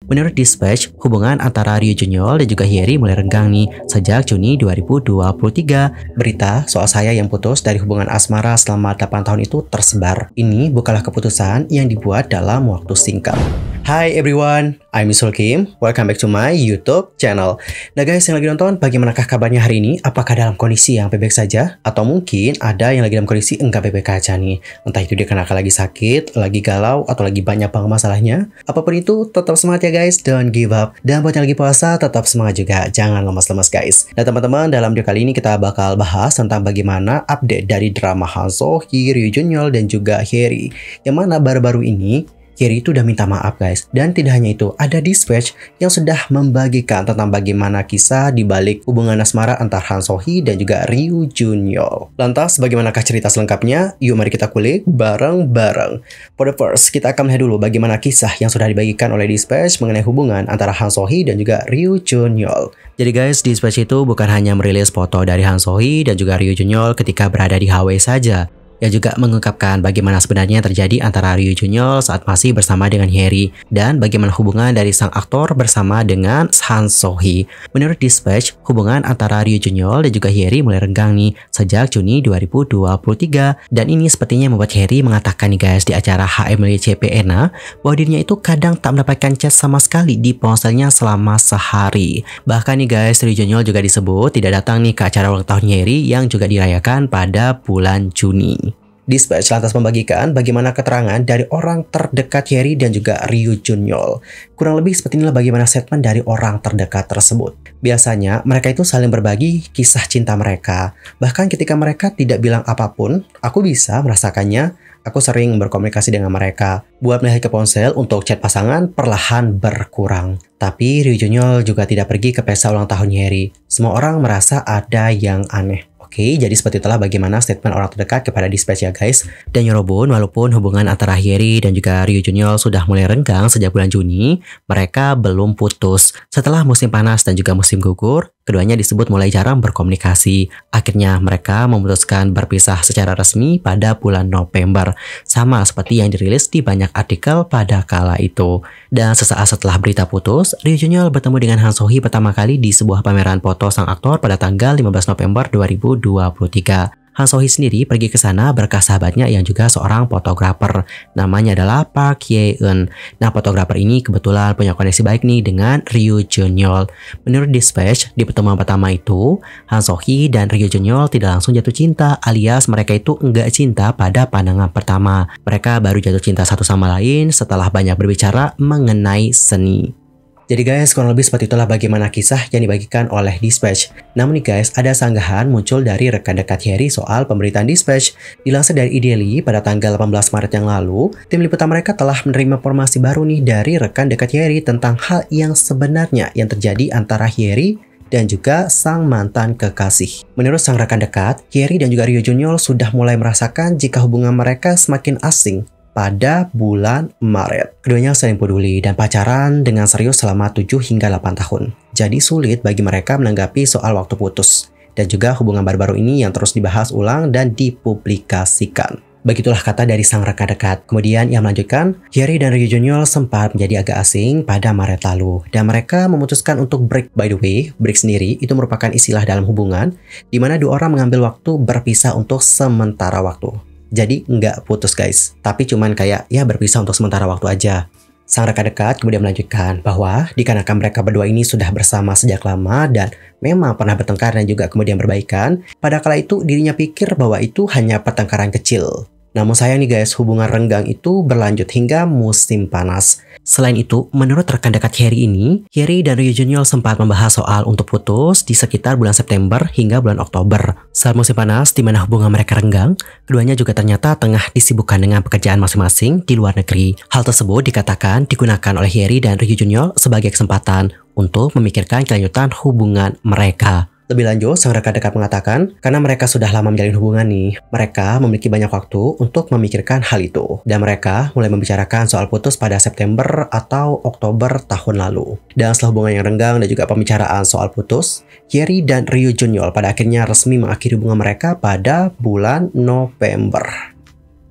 Menurut Dispatch, hubungan antara Ryu Junyol dan juga Hyeri mulai renggang nih sejak Juni 2023. Berita soal saya yang putus dari hubungan asmara selama 8 tahun itu tersebar. Ini bukanlah keputusan yang dibuat dalam waktu singkat. Hi everyone, I'm Misul Kim. Welcome back to my YouTube channel. Nah guys yang lagi nonton, bagaimanakah kabarnya hari ini? Apakah dalam kondisi yang baik-baik saja? Atau mungkin ada yang lagi dalam kondisi enggak baik-baik aja nih? Entah itu dia karena lagi sakit, lagi galau, atau lagi banyak banget masalahnya. Apapun itu, tetap semangat ya guys, don't give up. Dan buat yang lagi puasa, tetap semangat juga, jangan lemas-lemas guys. Nah teman-teman, dalam video kali ini kita bakal bahas tentang bagaimana update dari drama Han So-hee, Ryu Junyol, dan juga Hyeri. Yang mana baru-baru ini Hyeri itu udah minta maaf guys. Dan tidak hanya itu, ada Dispatch yang sudah membagikan tentang bagaimana kisah di balik hubungan asmara antara Han So-hee dan juga Ryu Junyol. Lantas bagaimanakah cerita selengkapnya? Yuk mari kita kulik bareng-bareng. For the first, kita akan melihat dulu bagaimana kisah yang sudah dibagikan oleh Dispatch mengenai hubungan antara Han So-hee dan juga Ryu Junyol. Jadi guys, Dispatch itu bukan hanya merilis foto dari Han So-hee dan juga Ryu Junyol ketika berada di Hawaii saja. Yang juga mengungkapkan bagaimana sebenarnya terjadi antara Ryu Junyol saat masih bersama dengan Hyeri dan bagaimana hubungan dari sang aktor bersama dengan Han So-hee. Menurut Dispatch, hubungan antara Ryu Junyol dan juga Hyeri mulai renggang nih sejak Juni 2023 dan ini sepertinya membuat Hyeri mengatakan nih guys di acara HMLCPNA bahwa dirinya itu kadang tak mendapatkan chat sama sekali di ponselnya selama sehari. Bahkan nih guys, Ryu Junyol juga disebut tidak datang nih ke acara ulang tahun Hyeri yang juga dirayakan pada bulan Juni. Dispatch lantas membagikan bagaimana keterangan dari orang terdekat Hyeri dan juga Ryu Junyol. Kurang lebih seperti inilah bagaimana statement dari orang terdekat tersebut. Biasanya mereka itu saling berbagi kisah cinta mereka. Bahkan ketika mereka tidak bilang apapun, aku bisa merasakannya. Aku sering berkomunikasi dengan mereka. Buat melihat ke ponsel untuk chat pasangan perlahan berkurang. Tapi Ryu Junyol juga tidak pergi ke pesta ulang tahun Hyeri. Semua orang merasa ada yang aneh. Oke, jadi seperti itulah bagaimana statement orang terdekat kepada Dispatch ya guys. Dan Yorobun, walaupun hubungan antara Hyeri dan juga Ryu Junyol sudah mulai renggang sejak bulan Juni, mereka belum putus. Setelah musim panas dan juga musim gugur, keduanya disebut mulai jarang berkomunikasi. Akhirnya mereka memutuskan berpisah secara resmi pada bulan November. Sama seperti yang dirilis di banyak artikel pada kala itu. Dan sesaat setelah berita putus, Ryu Junyol bertemu dengan Han So-hee pertama kali di sebuah pameran foto sang aktor pada tanggal 15 November 2023. Han So-hee sendiri pergi ke sana berkat sahabatnya yang juga seorang fotografer. Namanya adalah Park Ye-eun. Nah, fotografer ini kebetulan punya koneksi baik nih dengan Ryu Junyol. Menurut Dispatch, di pertemuan pertama itu, Han So-hee dan Ryu Junyol tidak langsung jatuh cinta, alias mereka itu enggak cinta pada pandangan pertama. Mereka baru jatuh cinta satu sama lain setelah banyak berbicara mengenai seni. Jadi guys, kurang lebih seperti itulah bagaimana kisah yang dibagikan oleh Dispatch. Namun nih guys, ada sanggahan muncul dari rekan dekat Hyeri soal pemberitaan Dispatch. Dilansir dari Ideally pada tanggal 18 Maret yang lalu, tim liputan mereka telah menerima informasi baru nih dari rekan dekat Hyeri tentang hal yang sebenarnya yang terjadi antara Hyeri dan juga sang mantan kekasih. Menurut sang rekan dekat, Hyeri dan juga Ryu Junyol sudah mulai merasakan jika hubungan mereka semakin asing pada bulan Maret. Keduanya saling peduli dan pacaran dengan serius selama 7 hingga 8 tahun. Jadi sulit bagi mereka menanggapi soal waktu putus. Dan juga hubungan baru-baru ini yang terus dibahas ulang dan dipublikasikan. Begitulah kata dari sang rekan dekat. Kemudian ia melanjutkan, Hyeri dan Ryu Junyol sempat menjadi agak asing pada Maret lalu. Dan mereka memutuskan untuk break. By the way, break sendiri itu merupakan istilah dalam hubungan, di mana dua orang mengambil waktu berpisah untuk sementara waktu. Jadi nggak putus guys, tapi cuman kayak ya berpisah untuk sementara waktu aja. Sang rekan dekat kemudian melanjutkan bahwa dikarenakan mereka berdua ini sudah bersama sejak lama dan memang pernah bertengkar dan juga kemudian berbaikan, pada kala itu dirinya pikir bahwa itu hanya pertengkaran kecil. Namun sayang nih guys, hubungan renggang itu berlanjut hingga musim panas. Selain itu, menurut rekan dekat Hyeri ini, Hyeri dan Ryu Junyol sempat membahas soal untuk putus di sekitar bulan September hingga bulan Oktober. Saat musim panas, di mana hubungan mereka renggang, keduanya juga ternyata tengah disibukkan dengan pekerjaan masing-masing di luar negeri. Hal tersebut dikatakan digunakan oleh Hyeri dan Ryu Junyol sebagai kesempatan untuk memikirkan kelanjutan hubungan mereka. Lebih lanjut, sang rekan dekat mengatakan, karena mereka sudah lama menjalin hubungan nih, mereka memiliki banyak waktu untuk memikirkan hal itu. Dan mereka mulai membicarakan soal putus pada September atau Oktober tahun lalu. Dan setelah hubungan yang renggang dan juga pembicaraan soal putus, Hyeri dan Ryu Junyol pada akhirnya resmi mengakhiri hubungan mereka pada bulan November.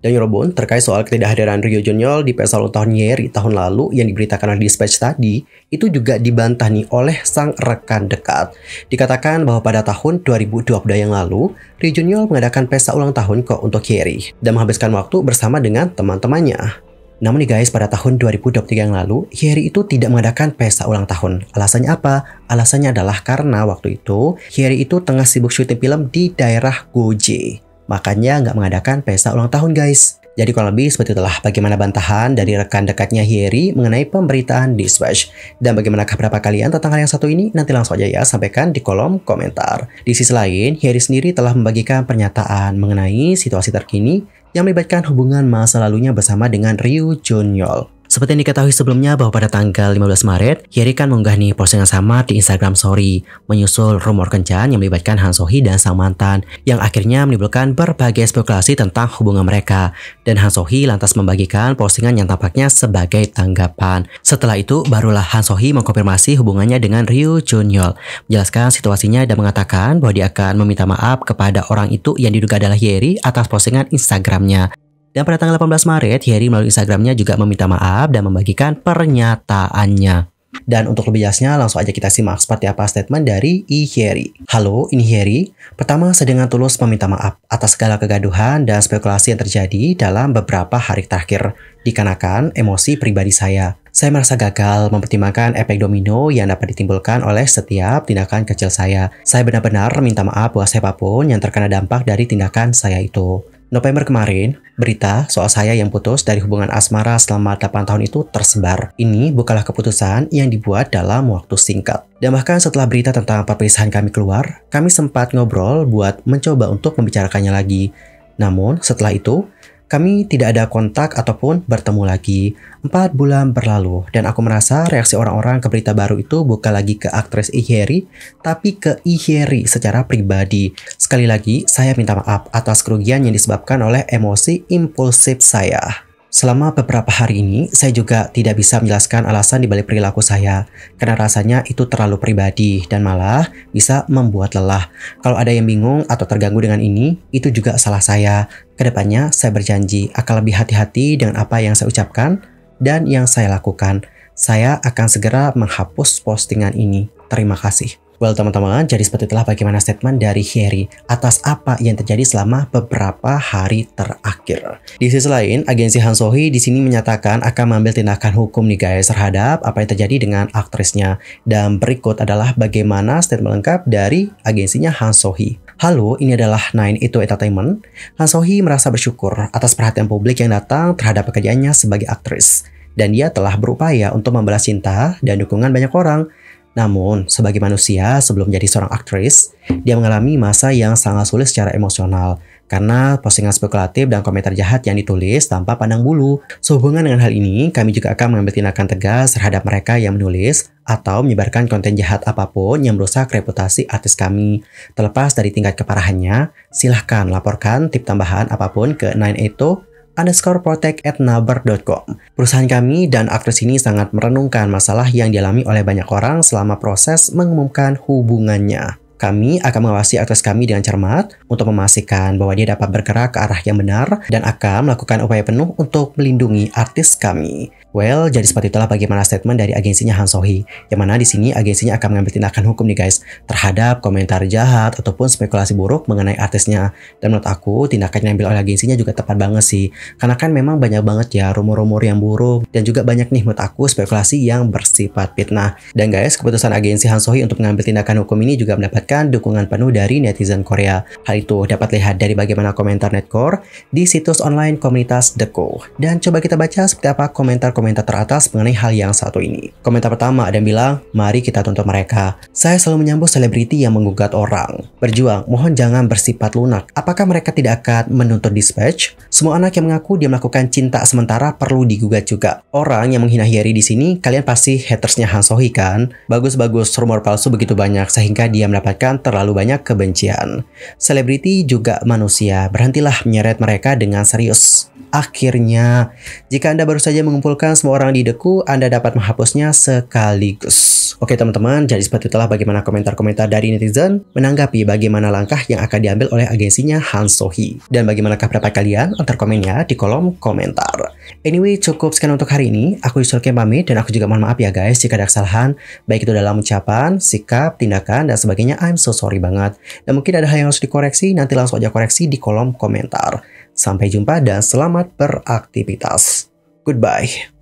Dan Yorobun, terkait soal ketidakhadiran Rio Jonyol di pesta ulang tahun Yeri tahun lalu yang diberitakan oleh Dispatch tadi, itu juga dibantah nih oleh sang rekan dekat. Dikatakan bahwa pada tahun 2022 yang lalu, Rio Jonyol mengadakan pesta ulang tahun kok untuk Yeri dan menghabiskan waktu bersama dengan teman-temannya. Namun nih guys, pada tahun 2023 yang lalu, Hyeri itu tidak mengadakan pesta ulang tahun. Alasannya apa? Alasannya adalah karena waktu itu, Hyeri itu tengah sibuk syuting film di daerah Goje. Makanya nggak mengadakan pesta ulang tahun guys. Jadi kurang lebih seperti itulah bagaimana bantahan dari rekan dekatnya Hyeri mengenai pemberitaan Dispatch. Dan bagaimanakah pendapat kalian tentang hal yang satu ini? Nanti langsung aja ya sampaikan di kolom komentar. Di sisi lain, Hyeri sendiri telah membagikan pernyataan mengenai situasi terkini yang melibatkan hubungan masa lalunya bersama dengan Rio Jonyol. Seperti yang diketahui sebelumnya bahwa pada tanggal 15 Maret, Hyeri kan mengunggah nih postingan sama di Instagram Story, menyusul rumor kencan yang melibatkan Han So-hee dan sang mantan, yang akhirnya menimbulkan berbagai spekulasi tentang hubungan mereka. Dan Han So-hee lantas membagikan postingan yang tampaknya sebagai tanggapan. Setelah itu, barulah Han So-hee mengkonfirmasi hubungannya dengan Rio Jonyol, menjelaskan situasinya dan mengatakan bahwa dia akan meminta maaf kepada orang itu yang diduga adalah Hyeri atas postingan Instagramnya. Dan pada tanggal 18 Maret, Hyeri melalui Instagramnya juga meminta maaf dan membagikan pernyataannya. Dan untuk lebih jelasnya, langsung aja kita simak seperti apa statement dari Hyeri. Halo, ini Hyeri. Pertama, saya dengan tulus meminta maaf atas segala kegaduhan dan spekulasi yang terjadi dalam beberapa hari terakhir, dikarenakan emosi pribadi saya. Saya merasa gagal mempertimbangkan efek domino yang dapat ditimbulkan oleh setiap tindakan kecil saya. Saya benar-benar minta maaf buat siapapun yang terkena dampak dari tindakan saya itu. November kemarin, berita soal saya yang putus dari hubungan asmara selama 8 tahun itu tersebar. Ini bukanlah keputusan yang dibuat dalam waktu singkat. Dan bahkan setelah berita tentang perpisahan kami keluar, kami sempat ngobrol buat mencoba untuk membicarakannya lagi. Namun setelah itu, kami tidak ada kontak ataupun bertemu lagi. 4 bulan berlalu dan aku merasa reaksi orang-orang ke berita baru itu bukan lagi ke aktris Hyeri, tapi ke Hyeri secara pribadi. Sekali lagi, saya minta maaf atas kerugian yang disebabkan oleh emosi impulsif saya. Selama beberapa hari ini, saya juga tidak bisa menjelaskan alasan dibalik perilaku saya, karena rasanya itu terlalu pribadi dan malah bisa membuat lelah. Kalau ada yang bingung atau terganggu dengan ini, itu juga salah saya. Kedepannya, saya berjanji akan lebih hati-hati dengan apa yang saya ucapkan dan yang saya lakukan. Saya akan segera menghapus postingan ini. Terima kasih. Well teman-teman, jadi seperti itulah bagaimana statement dari Hyeri atas apa yang terjadi selama beberapa hari terakhir. Di sisi lain, agensi Han So-hee di sini menyatakan akan mengambil tindakan hukum nih guys terhadap apa yang terjadi dengan aktrisnya. Dan berikut adalah bagaimana statement lengkap dari agensinya Han So-hee. Halo, ini adalah 982 Entertainment. Han So-hee merasa bersyukur atas perhatian publik yang datang terhadap pekerjaannya sebagai aktris. Dan dia telah berupaya untuk membalas cinta dan dukungan banyak orang. Namun, sebagai manusia sebelum menjadi seorang aktris, dia mengalami masa yang sangat sulit secara emosional karena postingan spekulatif dan komentar jahat yang ditulis tanpa pandang bulu. Sehubungan dengan hal ini, kami juga akan mengambil tindakan tegas terhadap mereka yang menulis atau menyebarkan konten jahat apapun yang merusak reputasi artis kami. Terlepas dari tingkat keparahannya, silahkan laporkan tip tambahan apapun ke 982_protect@naver.com. Perusahaan kami dan aktris ini sangat merenungkan masalah yang dialami oleh banyak orang selama proses mengumumkan hubungannya. Kami akan mengawasi aktris kami dengan cermat untuk memastikan bahwa dia dapat bergerak ke arah yang benar dan akan melakukan upaya penuh untuk melindungi artis kami. Well, jadi seperti itulah bagaimana statement dari agensinya Han So-hee, yang mana di sini agensinya akan mengambil tindakan hukum nih guys terhadap komentar jahat ataupun spekulasi buruk mengenai artisnya. Dan menurut aku tindakan yang diambil oleh agensinya juga tepat banget sih, karena kan memang banyak banget ya rumor-rumor yang buruk dan juga banyak nih menurut aku spekulasi yang bersifat fitnah. Dan guys, keputusan agensi Han So-hee untuk mengambil tindakan hukum ini juga mendapatkan dukungan penuh dari netizen Korea. Hal itu dapat lihat dari bagaimana komentar netcore di situs online komunitas Deko. Dan coba kita baca seperti apa komentar teratas mengenai hal yang satu ini. Komentar pertama ada yang bilang, mari kita tuntut mereka. Saya selalu menyambut selebriti yang menggugat orang. Berjuang, mohon jangan bersifat lunak. Apakah mereka tidak akan menuntut Dispatch? Semua anak yang mengaku dia melakukan cinta sementara perlu digugat juga. Orang yang menghina Hyeri di sini, kalian pasti hatersnya Han So-hee kan? Bagus-bagus, rumor palsu begitu banyak sehingga dia mendapatkan terlalu banyak kebencian. Selebriti juga manusia, berhentilah menyeret mereka dengan serius. Akhirnya, jika Anda baru saja mengumpulkan semua orang di Deku, Anda dapat menghapusnya sekaligus. Oke teman-teman, jadi seperti itulah bagaimana komentar-komentar dari netizen menanggapi bagaimana langkah yang akan diambil oleh agensinya Han So-hee. Dan bagaimanakah pendapat kalian? Antar komennya di kolom komentar. Anyway, cukup sekian untuk hari ini. Aku Yusuf pamit dan aku juga mohon maaf ya guys jika ada kesalahan, baik itu dalam ucapan, sikap, tindakan, dan sebagainya. I'm so sorry banget. Dan mungkin ada hal yang harus dikoreksi, nanti langsung aja koreksi di kolom komentar. Sampai jumpa dan selamat beraktivitas. Goodbye.